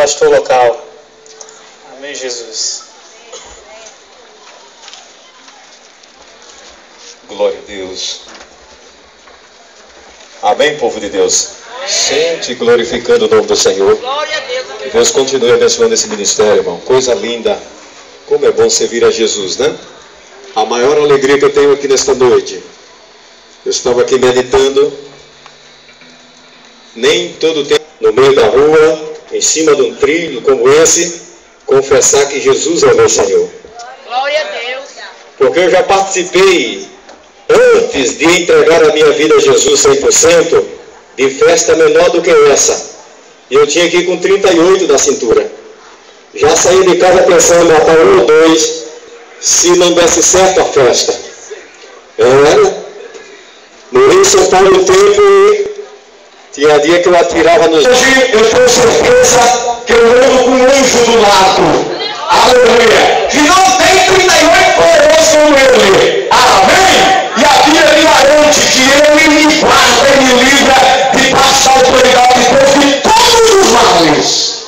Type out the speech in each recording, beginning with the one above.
pastor local. Amém, Jesus. Glória a Deus. Amém, povo de Deus. Sente glorificando o nome do Senhor. Glória a Deus. Que Deus continue abençoando esse ministério, irmão. Coisa linda. Como é bom servir a Jesus, né? A maior alegria que eu tenho aqui nesta noite. Eu estava aqui meditando. Nem todo tempo no meio da rua, em cima de um trilho como esse, confessar que Jesus é o meu Senhor. Glória a Deus. Porque eu já participei, antes de entregar a minha vida a Jesus 100%, de festa menor do que essa. E eu tinha que ir com 38 da cintura. Já saí de casa pensando em matar um ou dois, se não desse certo a festa. Morri em São Paulo um tempo e tinha dia que eu atirava nos... Hoje eu tenho certeza que eu ando com um anjo do lado. Aleluia. Que não tem 38 coroas como ele. Amém? E a Bíblia me garante que ele me guarda e me livra debaixo da autoridade de Deus de todos os males.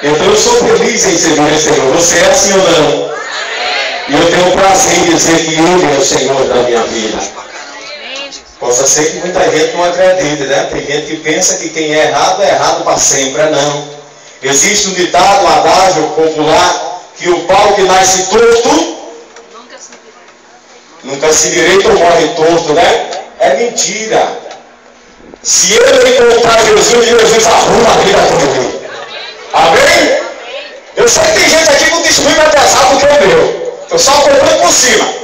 Então eu sou feliz em servir o Senhor. Você é assim ou não? E eu tenho o prazer em dizer que Ele é o Senhor da minha vida. Possa ser que muita gente não acredite, né? Tem gente que pensa que quem é errado para sempre. Não. Existe um ditado, um adágio popular, que o pau que nasce torto nunca se direita ou morre torto, né? É mentira. Se ele encontrar Jesus, Jesus arruma a vida dele. Amém? Eu sei que tem gente aqui com testemunho mais pesado do que o meu. Eu só acompanho por cima.